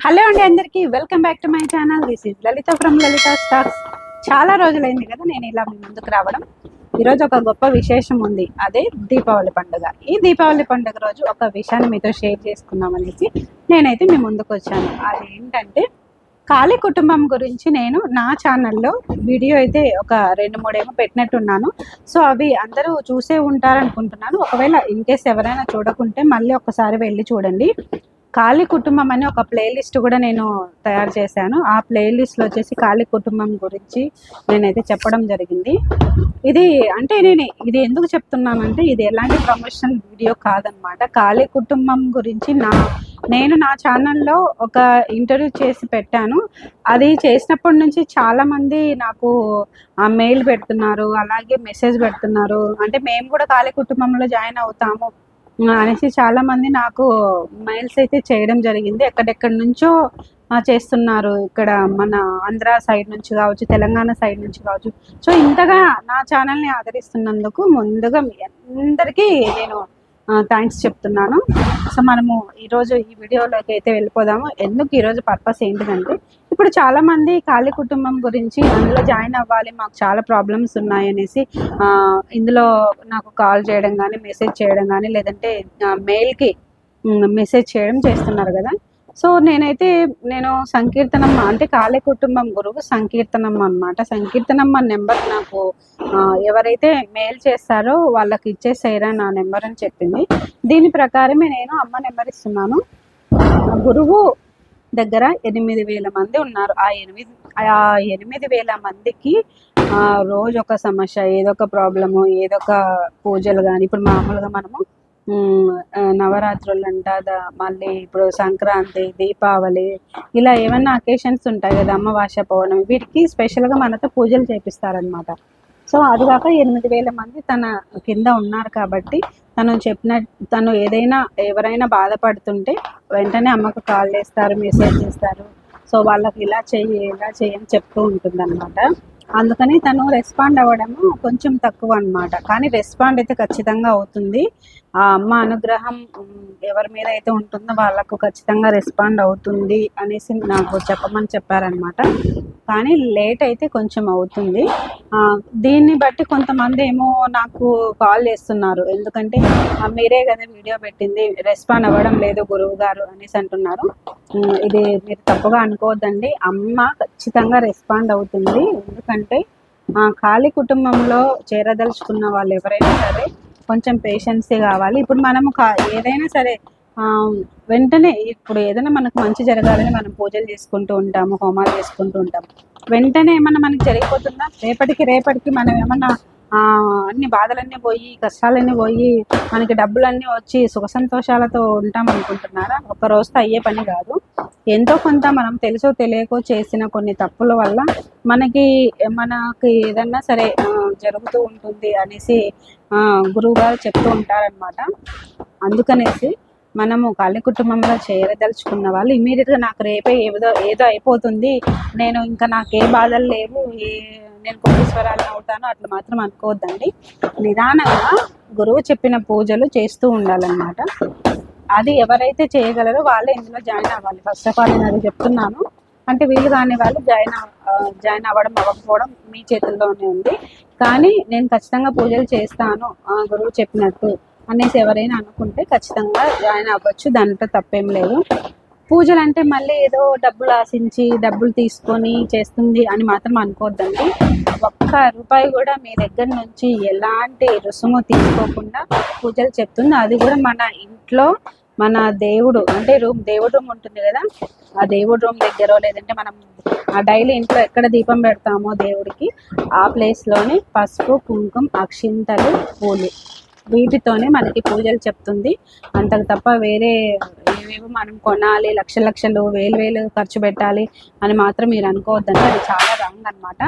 Hello అండి, అందరికీ welcome back to my channel. This is Lalitha from Lalitha stocks. చాలా రోజులైంది కదా నేను ఇలా మీ ముందుకు రావడం. ఈరోజు ఒక గొప్ప విశేషం ఉంది, అదే దీపావళి పండుగ. ఈ దీపావళి పండుగ రోజు ఒక విషయాన్ని మీతో షేర్ చేసుకుందాం అనేసి నేనైతే మీ ముందుకు వచ్చాను. అది ఏంటంటే, కాళీ కుటుంబం గురించి నేను నా ఛానల్లో వీడియో అయితే ఒక 2-3 ఏమో పెట్టినట్టున్నాను. సో అవి అందరూ చూసే ఉంటారనుకుంటున్నాను. ఒకవేళ ఇన్ కేస్ ఎవరైనా చూడకుంటే మళ్ళీ ఒకసారి వెళ్ళి చూడండి. కాళీ కుటుంబం అని ఒక ప్లేలిస్ట్ కూడా నేను తయారు చేశాను. ఆ ప్లేలిస్ట్లో వచ్చేసి కాళీ కుటుంబం గురించి నేనైతే చెప్పడం జరిగింది. ఇది అంటే నేను ఇది ఎందుకు చెప్తున్నానంటే, ఇది ఎలాంటి ప్రమోషనల్ వీడియో కాదనమాట. కాళీ కుటుంబం గురించి నేను నా ఛానల్లో ఒక ఇంటర్వ్యూ చేసి పెట్టాను. అది చేసినప్పటి నుంచి చాలామంది నాకు మెయిల్ పెడుతున్నారు, అలాగే మెసేజ్ పెడుతున్నారు. అంటే మేము కూడా కాళీ కుటుంబంలో జాయిన్ అవుతాము అనేసి చాలామంది నాకు మెయిల్స్ అయితే చేయడం జరిగింది. ఎక్కడెక్కడి నుంచో చేస్తున్నారు. ఇక్కడ మన ఆంధ్ర సైడ్ నుంచి కావచ్చు, తెలంగాణ సైడ్ నుంచి కావచ్చు. సో ఇంతగా నా ఛానల్ని ఆదరిస్తున్నందుకు ముందుగా మీ అందరికీ నేను థ్యాంక్స్ చెప్తున్నాను. సో మనము ఈరోజు ఈ వీడియోలోకి అయితే వెళ్ళిపోదాము. ఎందుకు ఈరోజు పర్పస్ ఏంటిదంటే, ఇప్పుడు చాలామంది కాళీ కుటుంబం గురించి అందులో జాయిన్ అవ్వాలి, మాకు చాలా ప్రాబ్లమ్స్ ఉన్నాయనేసి ఇందులో నాకు కాల్ చేయడం కానీ, మెసేజ్ చేయడం కానీ, లేదంటే మెయిల్కి మెసేజ్ చేయడం చేస్తున్నారు కదా. సో నేను సంకీర్తనమ్మ అంటే కాళీ కుటుంబం గురువు సంకీర్తనమ్మ అనమాట. సంకీర్తనమ్మ నెంబర్ నాకు ఎవరైతే మెయిల్ చేస్తారో వాళ్ళకి ఇచ్చేసేయరా నా నెంబర్ అని చెప్పింది. దీని ప్రకారమే నేను అమ్మ నెంబర్ ఇస్తున్నాను. గురువు దగ్గర 8,000 మంది ఉన్నారు. ఆ 8,000 మందికి రోజు ఒక సమస్య, ఏదో ఒక ప్రాబ్లము, ఏదో ఒక పూజలు కానీ, ఇప్పుడు మామూలుగా మనము నవరాత్రులు అంట, మళ్ళీ ఇప్పుడు సంక్రాంతి, దీపావళి, ఇలా ఏమన్నా అకేషన్స్ ఉంటాయి కదా, అమావాస్య, పౌర్ణమి, వీటికి స్పెషల్గా మనతో పూజలు చేపిస్తారనమాట. సో అది కాక 8,000 మంది తన కింద ఉన్నారు కాబట్టి తను ఏదైనా ఎవరైనా బాధపడుతుంటే వెంటనే అమ్మకు కాల్ చేస్తారు, మెసేజ్ చేస్తారు. సో వాళ్ళకి ఇలా చెయ్యి అని చెప్తూ ఉంటుంది అనమాట. అందుకని తను రెస్పాండ్ అవ్వడము కొంచెం తక్కువ అనమాట. కానీ రెస్పాండ్ అయితే ఖచ్చితంగా అవుతుంది. ఆ అమ్మ అనుగ్రహం ఎవరి మీద అయితే ఉంటుందో వాళ్ళకు ఖచ్చితంగా రెస్పాండ్ అవుతుంది అనేసి నాకు చెప్పమని చెప్పారనమాట. కానీ లేట్ అయితే కొంచెం అవుతుంది. దీన్ని బట్టి కొంతమంది ఏమో నాకు కాల్ చేస్తున్నారు, ఎందుకంటే మీరే కదా వీడియో పెట్టింది, రెస్పాండ్ అవ్వడం లేదు గురువు గారు అనేసి అంటున్నారు. ఇది మీరు తప్పుగా అనుకోవద్దండి, అమ్మ ఖచ్చితంగా రెస్పాండ్ అవుతుంది. ఎందుకంటే కాళీ కుటుంబంలో చేరదలుచుకున్న వాళ్ళు ఎవరైనా సరే కొంచెం పేషెన్సే కావాలి. ఇప్పుడు మనము ఏదైనా సరే వెంటనే, ఇప్పుడు ఏదైనా మనకు మంచి జరగాలని మనం పూజలు చేసుకుంటూ ఉంటాము, హోమాలు చేసుకుంటూ ఉంటాము. వెంటనే ఏమన్నా మనకి జరిగిపోతుందా? రేపటికి మనం ఏమన్నా అన్ని బాధలన్నీ పోయి, కష్టాలన్నీ పోయి, మనకి డబ్బులన్నీ వచ్చి సుఖ సంతోషాలతో ఉంటాం అనుకుంటున్నారా? ఒక రోజుతో అయ్యే పని కాదు. ఎంతో కొంత మనం తెలుసో తెలియకో చేసిన కొన్ని తప్పుల వల్ల మనకి ఏదన్నా సరే జరుగుతూ ఉంటుంది అనేసి గురువు గారు చెప్తూ ఉంటారనమాట. అందుకనేసి మనము కాళీ కుటుంబంలో చేరదలుచుకున్న వాళ్ళు ఇమీడియట్గా నాకు రేపే ఏదో అయిపోతుంది, ఇంకా నాకు ఏ బాధలు లేవు, నేను కోటీశ్వరాలను అవుతాను అట్లా మాత్రం అనుకోవద్దండి. నిదానంగా గురువు చెప్పిన పూజలు చేస్తూ ఉండాలన్నమాట. అది ఎవరైతే చేయగలరో వాళ్ళే ఇందులో జాయిన్ అవ్వాలి. ఫస్ట్ ఆఫ్ ఆల్ నేను అది చెప్తున్నాను. అంటే వీళ్ళు కాని వాళ్ళు జాయిన్ అవ్వడం అవ్వకపోవడం మీ చేతుల్లోనే ఉంది. కానీ నేను ఖచ్చితంగా పూజలు చేస్తాను గురువు చెప్పినట్టు అనేసి ఎవరైనా అనుకుంటే ఖచ్చితంగా జాయిన్ అవ్వచ్చు, దాంట్లో తప్పేం లేదు. పూజలు అంటే మళ్ళీ ఏదో డబ్బులు ఆశించి డబ్బులు తీసుకొని చేస్తుంది అని మాత్రం అనుకోవద్దండి. ఒక్క రూపాయి కూడా మీ దగ్గర నుంచి ఎలాంటి రుసుము తీసుకోకుండా పూజలు చెప్తుంది. అది కూడా మన ఇంట్లో మన దేవుడు అంటే దేవుడు రూమ్ ఉంటుంది కదా, ఆ దేవుడు రూమ్ దగ్గర, లేదంటే మనం డైలీ ఇంట్లో ఎక్కడ దీపం పెడతామో దేవుడికి ఆ ప్లేస్లోనే పసుపు, కుంకుమ, అక్షింతలు, పూలు, వీటితోనే మనకి పూజలు చెప్తుంది. అంతకు తప్ప వేరే ఏవేవో మనం కొనాలి, లక్షలు వేలు ఖర్చు పెట్టాలి అని మాత్రం మీరు అనుకోవద్దండి. అది చాలా రాంగ్ అనమాట.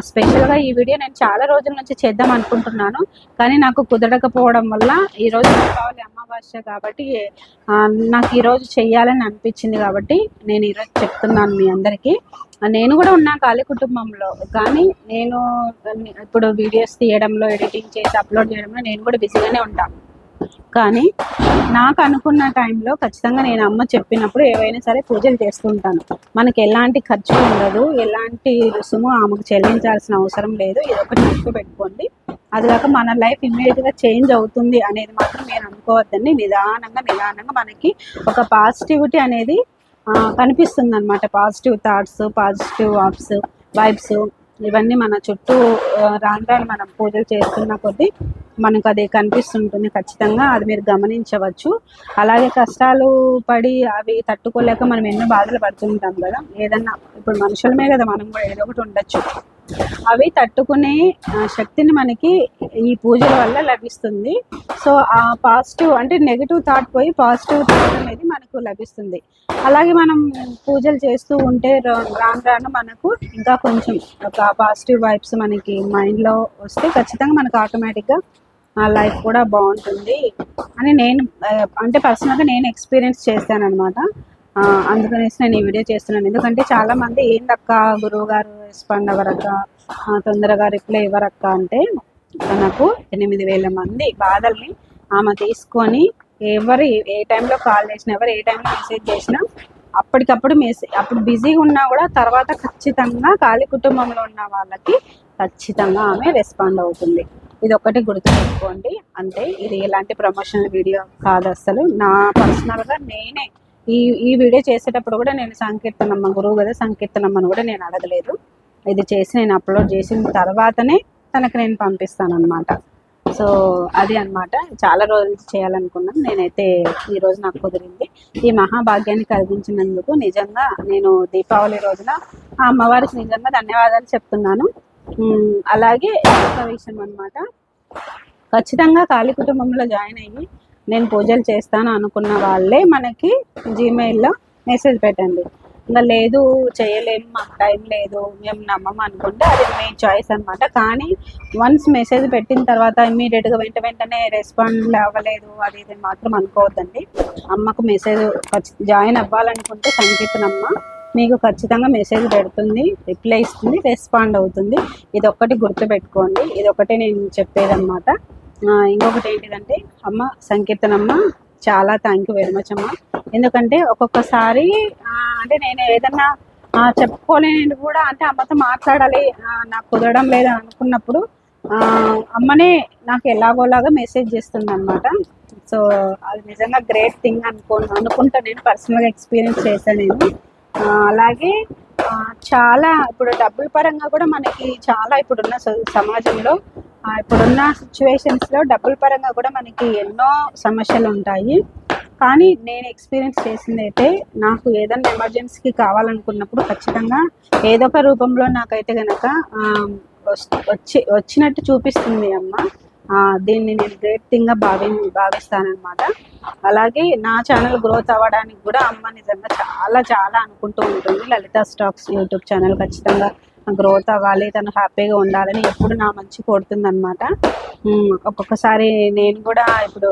స్పెషల్గా ఈ వీడియో నేను చాలా రోజుల నుంచి చేద్దాం అనుకుంటున్నాను, కానీ నాకు కుదరకపోవడం వల్ల ఈరోజు దీపావళి అమావాస్య కాబట్టి నాకు ఈరోజు చెయ్యాలని అనిపించింది కాబట్టి నేను ఈరోజు చెప్తున్నాను మీ అందరికీ. నేను కూడా ఉన్నా కాళీ కుటుంబంలో, కానీ నేను ఇప్పుడు వీడియోస్ తీయడంలో, ఎడిటింగ్ చేసి అప్లోడ్ చేయడంలో నేను కూడా బిజీగానే ఉంటాను. కానీ నాకు అనుకున్న టైంలో ఖచ్చితంగా నేను అమ్మ చెప్పినప్పుడు ఏవైనా సరే పూజలు చేస్తూ ఉంటాను. మనకి ఎలాంటి ఖర్చు ఉండదు, ఎలాంటి రుసుము ఆమెకు చెల్లించాల్సిన అవసరం లేదు. ఇది ఒకటి గుర్తు పెట్టుకోండి. అది కాక మన లైఫ్ ఇమ్మీడియట్గా చేంజ్ అవుతుంది అనేది మాత్రం నేను అనుకోవద్దండి. నిదానంగా మనకి ఒక పాజిటివిటీ అనేది కనిపిస్తుంది అనమాట. పాజిటివ్ థాట్స్, పాజిటివ్ వైబ్స్ ఇవన్నీ మన చుట్టూ రాను మనం పూజలు చేస్తున్న కొద్దీ మనకు అది కనిపిస్తుంటుంది. ఖచ్చితంగా అది మీరు గమనించవచ్చు. అలాగే కష్టాలు పడి అవి తట్టుకోలేక మనం ఎన్నో బాధలు పడుతుంటాం కదా. ఏదన్నా ఇప్పుడు మనుషులమే కదా, మనం కూడా ఏదో ఒకటి ఉండొచ్చు. అవి తట్టుకునే శక్తిని మనకి ఈ పూజల వల్ల లభిస్తుంది. సో ఆ పాజిటివ్ అంటే నెగిటివ్ థాట్ పోయి పాజిటివ్ థాట్ అనేది మనకు లభిస్తుంది. అలాగే మనం పూజలు చేస్తూ ఉంటే రాను మనకు ఇంకా కొంచెం ఒక పాజిటివ్ వైబ్స్ మనకి మైండ్లో వస్తే ఖచ్చితంగా మనకు ఆటోమేటిక్గా లైఫ్ కూడా బాగుంటుంది అని నేను అంటే పర్సనల్గా నేను ఎక్స్పీరియన్స్ చేశాను అనమాట. అందుకనేసి నేను ఈ వీడియో చేస్తున్నాను. ఎందుకంటే చాలామంది ఏందక్క గురువు గారు రెస్పాండ్ అవ్వరక్క, తొందరగా రిప్లై ఇవ్వరక్క అంటే, తనకు 8,000 మంది బాధల్ని ఆమె తీసుకొని ఎవరు ఏ టైంలో కాల్ చేసినా, ఎవరు ఏ టైంలో మెసేజ్ చేసినా అప్పటికప్పుడు అప్పుడు బిజీగా ఉన్నా కూడా తర్వాత ఖచ్చితంగా ఖాళీ కుటుంబంలో ఉన్న వాళ్ళకి ఖచ్చితంగా ఆమె రెస్పాండ్ అవుతుంది. ఇది ఒక్కటి గుర్తుపెట్టుకోండి. అంటే ఇది ఎలాంటి ప్రమోషనల్ వీడియో కాదు అసలు. నా పర్సనల్గా నేనే ఈ వీడియో చేసేటప్పుడు కూడా నేను సంకీర్తనమ్మ గురువు కదా సంకీర్తనమ్మను కూడా నేను అడగలేదు. ఇది చేసి నేను అప్లోడ్ చేసిన తర్వాతనే తనకు నేను పంపిస్తాను అనమాట. సో అది అనమాట. చాలా రోజులు చేయాలనుకున్నాను, నేనైతే ఈరోజు నాకు కుదిరింది. ఈ మహాభాగ్యాన్ని కలిగించినందుకు నిజంగా నేను దీపావళి రోజున ఆ అమ్మవారికి నిజంగా ధన్యవాదాలు చెప్తున్నాను. అలాగే ఒక విషయం అనమాట, ఖచ్చితంగా ఖాళీ కుటుంబంలో జాయిన్ అయ్యి నేను పూజలు చేస్తాను అనుకున్న వాళ్ళే మనకి జీమెయిల్లో మెసేజ్ పెట్టండి. ఇంకా లేదు చేయలేము, మాకు టైం లేదు, మేము నమ్మము అనుకుంటే అది మీ చాయిస్ అనమాట. కానీ వన్స్ మెసేజ్ పెట్టిన తర్వాత ఇమ్మీడియట్గా వెంటనే రెస్పాండ్ అవ్వలేదు అది ఇది మాత్రం అనుకోవద్దండి. అమ్మకు మెసేజ్ జాయిన్ అవ్వాలనుకుంటే సంకీర్తనమ్మ మీకు ఖచ్చితంగా మెసేజ్ పెడుతుంది, రిప్లై ఇస్తుంది, రెస్పాండ్ అవుతుంది. ఇదొక్కటి గుర్తుపెట్టుకోండి. ఇదొక్కటే నేను చెప్పేదన్నమాట. ఇంకొకటి ఏంటిదంటే, అమ్మ సంకీర్తనమ్మ చాలా థ్యాంక్ యూ వెరీ మచ్ అమ్మ. ఎందుకంటే ఒక్కొక్కసారి అంటే నేను ఏదన్నా చెప్పుకోలేని కూడా అంటే అమ్మతో మాట్లాడాలి నాకు కుదరడం లేదు అనుకున్నప్పుడు అమ్మనే నాకు ఎలాగోలాగా మెసేజ్ చేస్తుంది అనమాట. సో అది నిజంగా గ్రేట్ థింగ్ అనుకుంటా నేను పర్సనల్గా ఎక్స్పీరియన్స్ చేశాను నేను. అలాగే చాలా ఇప్పుడు డబ్బుల పరంగా కూడా మనకి చాలా ఇప్పుడున్న సమాజంలో ఇప్పుడున్న సిచ్యువేషన్స్లో డబ్బుల పరంగా కూడా మనకి ఎన్నో సమస్యలు ఉంటాయి. కానీ నేను ఎక్స్పీరియన్స్ చేసింది అయితే, నాకు ఏదైనా ఎమర్జెన్సీకి కావాలనుకున్నప్పుడు ఖచ్చితంగా ఏదో ఒక రూపంలో నాకైతే కనుక వచ్చినట్టు చూపిస్తుంది అమ్మ. దీన్ని నేను గ్రేట్ థింగ్గా భావిస్తానమాట. అలాగే నా ఛానల్ గ్రోత్ అవ్వడానికి కూడా అమ్మ నిజంగా చాలా అనుకుంటూ ఉంటుంది. లలిత స్టాక్స్ యూట్యూబ్ ఛానల్ ఖచ్చితంగా గ్రోత్ అవ్వాలి, తను హ్యాపీగా ఉండాలని ఎప్పుడు నా మంచి కోరుతుందనమాట. ఒక్కొక్కసారి నేను కూడా ఇప్పుడు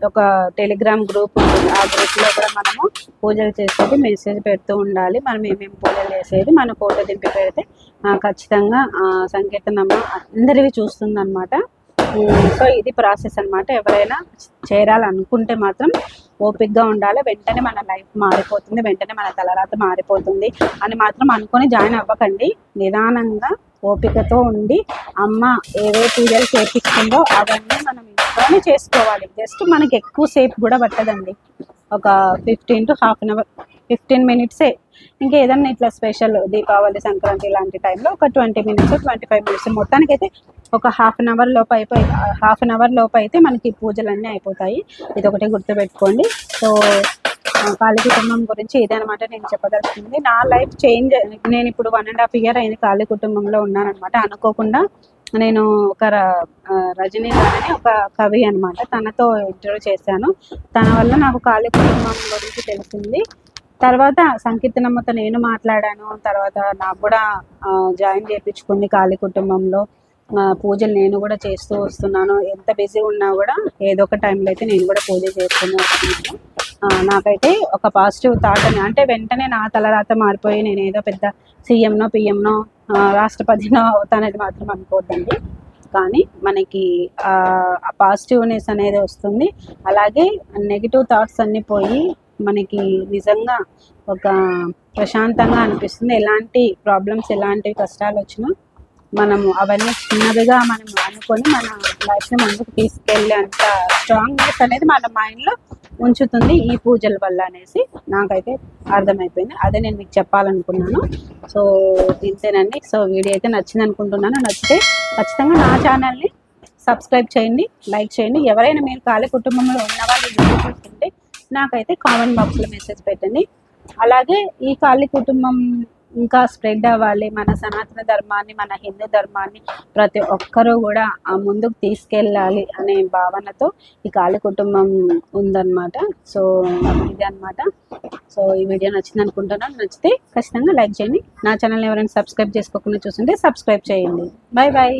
ఒక టెలిగ్రామ్ గ్రూప్ ఉంటుంది, ఆ గ్రూప్లో కూడా మనము పూజలు చేసేది మెసేజ్ పెడుతూ ఉండాలి. మనం ఏమేమి పూజలు చేసేది మన ఫోటో దింపి పెడితే ఖచ్చితంగా సంకీర్తనమ్మ అందరివి చూస్తుందన్నమాట. సో ఇది ప్రాసెస్ అనమాట. ఎవరైనా చేరాలనుకుంటే మాత్రం ఓపిక్గా ఉండాలి. వెంటనే మన లైఫ్ మారిపోతుంది, వెంటనే మన తలరాత మారిపోతుంది అని మాత్రం అనుకొని జాయిన్ అవ్వకండి. నిదానంగా ఓపికతో ఉండి అమ్మ ఏవే పూజలు చేపిస్తుందో అవన్నీ మనం ఇంట్లోనే చేసుకోవాలి. జస్ట్ మనకి ఎక్కువసేపు కూడా పట్టదండి, ఒక 15 to ½ hour 15 minutesే. ఇంకేదన్నా ఇట్లా స్పెషల్ దీపావళి సంక్రాంతి ఇలాంటి టైంలో ఒక 20 minutes 25 minutes, మొత్తానికైతే ఒక ½ hour లోపు అయితే మనకి పూజలన్నీ అయిపోతాయి. ఇదొకటి గుర్తుపెట్టుకోండి. సో ఖాళీ కుటుంబం గురించి ఇదనమాట నేను చెప్పదలుచుకుంది. నా లైఫ్ చేంజ్, నేను ఇప్పుడు 1.5 year అయింది ఖాళీ కుటుంబంలో ఉన్నానమాట. అనుకోకుండా నేను ఒక రజనీ గారని ఒక కవి అనమాట, తనతో ఇంటర్వ్యూ చేశాను. తన వల్ల నాకు ఖాళీ కుటుంబం గురించి తెలిసింది. తర్వాత సంకీర్తనమ్మతో నేను మాట్లాడాను. తర్వాత నాకు కూడా జాయిన్ చేయించుకుంది ఖాళీ కుటుంబంలో. పూజలు నేను కూడా చేస్తూ వస్తున్నాను. ఎంత బిజీ ఉన్నా కూడా ఏదో ఒక టైంలో అయితే నేను కూడా పూజ చేస్తూనే వస్తున్నాను. నాకైతే ఒక పాజిటివ్ థాట్ అంటే వెంటనే నా తలరాత మారిపోయి నేను ఏదో పెద్ద సీఎంనో పిఎంనో రాష్ట్రపతినో అవుతానని మాత్రం అనుకోవద్దండి. కానీ మనకి పాజిటివ్నెస్ అనేది వస్తుంది. అలాగే నెగిటివ్ థాట్స్ అన్నీ పోయి మనకి నిజంగా ఒక ప్రశాంతంగా అనిపిస్తుంది. ఎలాంటి ప్రాబ్లమ్స్, ఎలాంటి కష్టాలు వచ్చినా మనము అవన్నీ చిన్నదిగా మనం అనుకొని మన లైఫ్ని ముందుకు తీసుకెళ్ళే అంత స్ట్రాంగ్నెస్ అనేది మన మైండ్లో ఉంచుతుంది ఈ పూజల వల్ల అనేసి నాకైతే అర్థమైపోయింది. అదే నేను మీకు చెప్పాలనుకున్నాను. సో ఇంతేనండి. సో వీడియో అయితే నచ్చింది అనుకుంటున్నాను. నచ్చితే ఖచ్చితంగా నా ఛానల్ని సబ్స్క్రైబ్ చేయండి, లైక్ చేయండి. ఎవరైనా మీరు కాళీ కుటుంబంలో ఉన్న వాళ్ళు చూస్తుంటే నాకైతే కామెంట్ బాక్స్లో మెసేజ్ పెట్టండి. అలాగే ఈ కాళీ కుటుంబం ఇంకా స్ప్రెడ్ అవ్వాలి, మన సనాతన ధర్మాన్ని, మన హిందూ ధర్మాన్ని ప్రతి ఒక్కరూ కూడా ముందుకు తీసుకెళ్ళాలి అనే భావనతో ఈ కాళీ కుటుంబం ఉందన్నమాట. సో ఇది అనమాట. సో ఈ వీడియో నచ్చింది అనుకుంటున్నాను. నచ్చితే ఖచ్చితంగా లైక్ చేయండి. నా ఛానల్ ఎవరైనా సబ్స్క్రైబ్ చేసుకోకుండా చూస్తుంటే సబ్స్క్రైబ్ చేయండి. Bye bye.